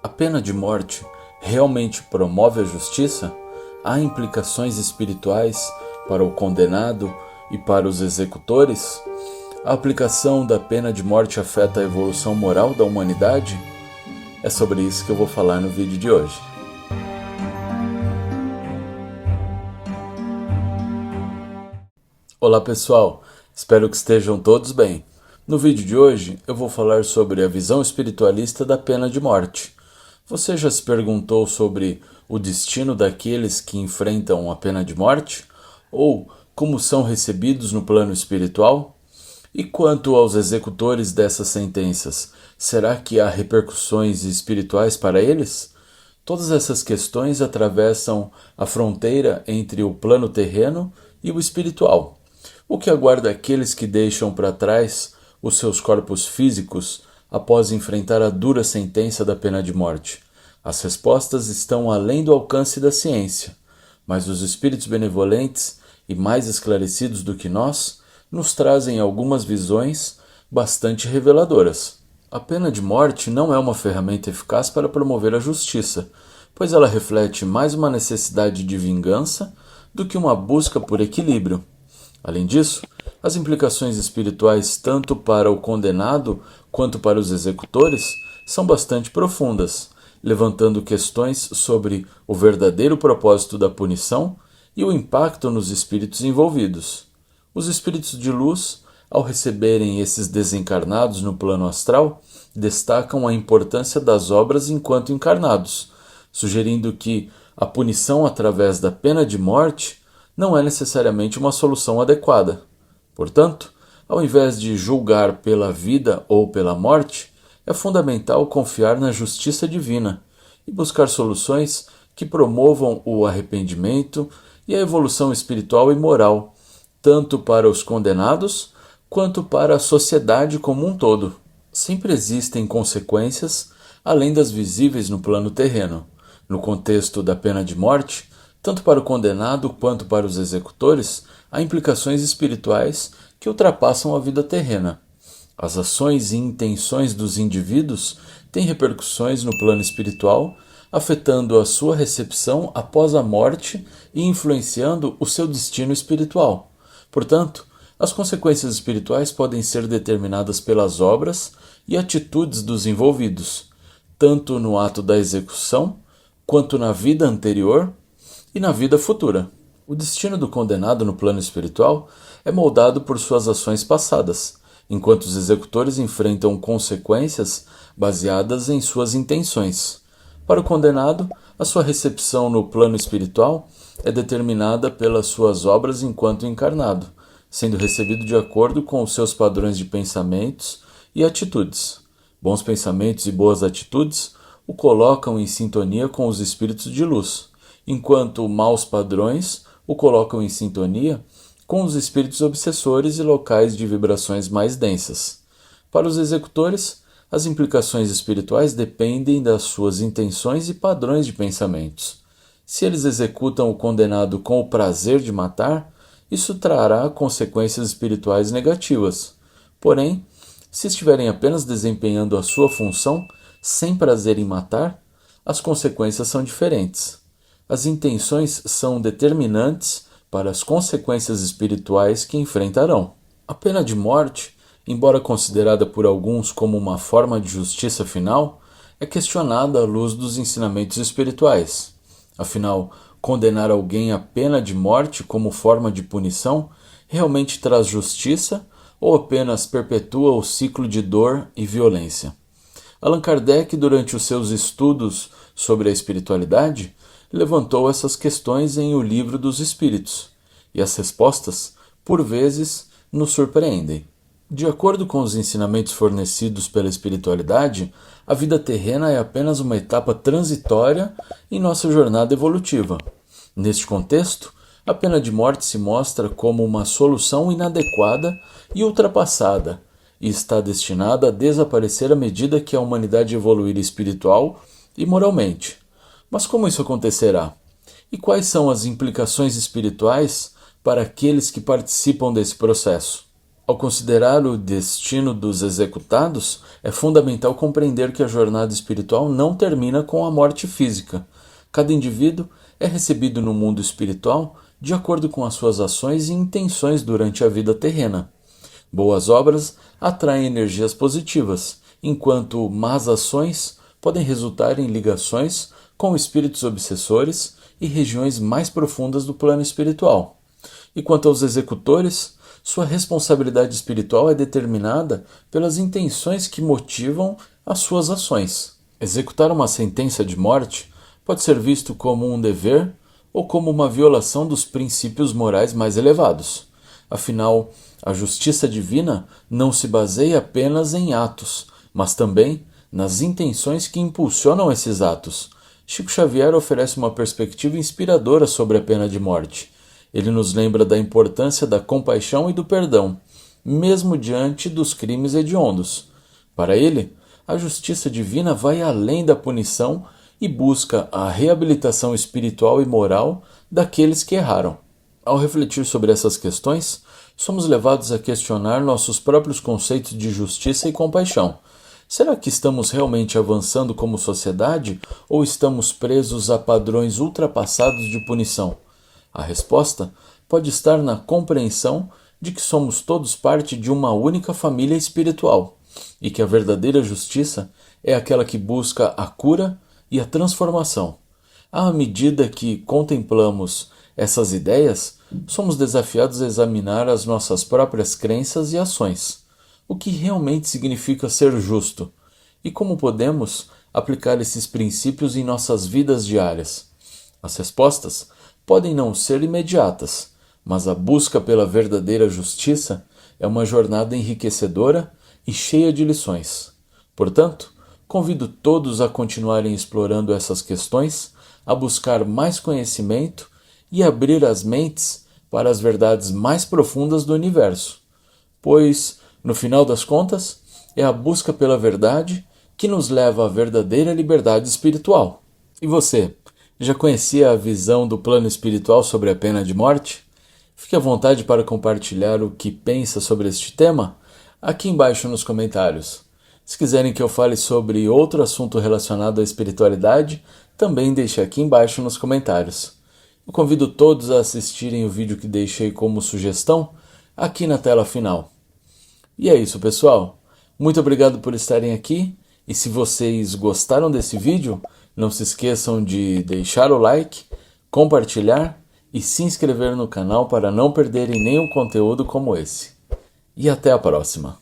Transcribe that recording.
A pena de morte realmente promove a justiça? Há implicações espirituais para o condenado e para os executores? A aplicação da pena de morte afeta a evolução moral da humanidade? É sobre isso que eu vou falar no vídeo de hoje. Olá pessoal, espero que estejam todos bem. No vídeo de hoje eu vou falar sobre a visão espiritualista da pena de morte. Você já se perguntou sobre o destino daqueles que enfrentam a pena de morte? Ou como são recebidos no plano espiritual? E quanto aos executores dessas sentenças, será que há repercussões espirituais para eles? Todas essas questões atravessam a fronteira entre o plano terreno e o espiritual. O que aguarda aqueles que deixam para trás os seus corpos físicos após enfrentar a dura sentença da pena de morte? As respostas estão além do alcance da ciência, mas os espíritos benevolentes e mais esclarecidos do que nós nos trazem algumas visões bastante reveladoras. A pena de morte não é uma ferramenta eficaz para promover a justiça, pois ela reflete mais uma necessidade de vingança do que uma busca por equilíbrio. Além disso, as implicações espirituais tanto para o condenado quanto para os executores são bastante profundas, levantando questões sobre o verdadeiro propósito da punição e o impacto nos espíritos envolvidos. Os espíritos de luz, ao receberem esses desencarnados no plano astral, destacam a importância das obras enquanto encarnados, sugerindo que a punição através da pena de morte não é necessariamente uma solução adequada. Portanto, ao invés de julgar pela vida ou pela morte, é fundamental confiar na justiça divina e buscar soluções que promovam o arrependimento e a evolução espiritual e moral, tanto para os condenados quanto para a sociedade como um todo. Sempre existem consequências além das visíveis no plano terreno. No contexto da pena de morte, tanto para o condenado quanto para os executores, há implicações espirituais que ultrapassam a vida terrena. As ações e intenções dos indivíduos têm repercussões no plano espiritual, afetando a sua recepção após a morte e influenciando o seu destino espiritual. Portanto, as consequências espirituais podem ser determinadas pelas obras e atitudes dos envolvidos, tanto no ato da execução, quanto na vida anterior e na vida futura. O destino do condenado no plano espiritual é moldado por suas ações passadas, enquanto os executores enfrentam consequências baseadas em suas intenções. Para o condenado, a sua recepção no plano espiritual é determinada pelas suas obras enquanto encarnado, sendo recebido de acordo com os seus padrões de pensamentos e atitudes. Bons pensamentos e boas atitudes o colocam em sintonia com os espíritos de luz, enquanto maus padrões o colocam em sintonia com os espíritos obsessores e locais de vibrações mais densas. Para os executores, as implicações espirituais dependem das suas intenções e padrões de pensamentos. Se eles executam o condenado com o prazer de matar, isso trará consequências espirituais negativas. Porém, se estiverem apenas desempenhando a sua função sem prazer em matar, as consequências são diferentes. As intenções são determinantes para as consequências espirituais que enfrentarão. A pena de morte, embora considerada por alguns como uma forma de justiça final, é questionada à luz dos ensinamentos espirituais. Afinal, condenar alguém à pena de morte como forma de punição realmente traz justiça ou apenas perpetua o ciclo de dor e violência? Allan Kardec, durante os seus estudos sobre a espiritualidade, levantou essas questões em O Livro dos Espíritos, e as respostas, por vezes, nos surpreendem. De acordo com os ensinamentos fornecidos pela espiritualidade, a vida terrena é apenas uma etapa transitória em nossa jornada evolutiva. Neste contexto, a pena de morte se mostra como uma solução inadequada e ultrapassada, e está destinada a desaparecer à medida que a humanidade evoluir espiritual e moralmente. Mas como isso acontecerá? E quais são as implicações espirituais para aqueles que participam desse processo? Ao considerar o destino dos executados, é fundamental compreender que a jornada espiritual não termina com a morte física. Cada indivíduo é recebido no mundo espiritual de acordo com as suas ações e intenções durante a vida terrena. Boas obras atraem energias positivas, enquanto más ações podem resultar em ligações com espíritos obsessores e regiões mais profundas do plano espiritual. E quanto aos executores, sua responsabilidade espiritual é determinada pelas intenções que motivam as suas ações. Executar uma sentença de morte pode ser visto como um dever ou como uma violação dos princípios morais mais elevados. Afinal, a justiça divina não se baseia apenas em atos, mas também nas intenções que impulsionam esses atos. Chico Xavier oferece uma perspectiva inspiradora sobre a pena de morte. Ele nos lembra da importância da compaixão e do perdão, mesmo diante dos crimes hediondos. Para ele, a justiça divina vai além da punição e busca a reabilitação espiritual e moral daqueles que erraram. Ao refletir sobre essas questões, somos levados a questionar nossos próprios conceitos de justiça e compaixão. Será que estamos realmente avançando como sociedade ou estamos presos a padrões ultrapassados de punição? A resposta pode estar na compreensão de que somos todos parte de uma única família espiritual e que a verdadeira justiça é aquela que busca a cura e a transformação. À medida que contemplamos essas ideias, somos desafiados a examinar as nossas próprias crenças e ações. O que realmente significa ser justo? E como podemos aplicar esses princípios em nossas vidas diárias? As respostas podem não ser imediatas, mas a busca pela verdadeira justiça é uma jornada enriquecedora e cheia de lições. Portanto, convido todos a continuarem explorando essas questões, a buscar mais conhecimento e abrir as mentes para as verdades mais profundas do universo, pois, no final das contas, é a busca pela verdade que nos leva à verdadeira liberdade espiritual. E você, já conhecia a visão do plano espiritual sobre a pena de morte? Fique à vontade para compartilhar o que pensa sobre este tema aqui embaixo nos comentários. Se quiserem que eu fale sobre outro assunto relacionado à espiritualidade, também deixe aqui embaixo nos comentários. Eu convido todos a assistirem o vídeo que deixei como sugestão aqui na tela final. E é isso, pessoal. Muito obrigado por estarem aqui. E se vocês gostaram desse vídeo, não se esqueçam de deixar o like, compartilhar e se inscrever no canal para não perderem nenhum conteúdo como esse. E até a próxima!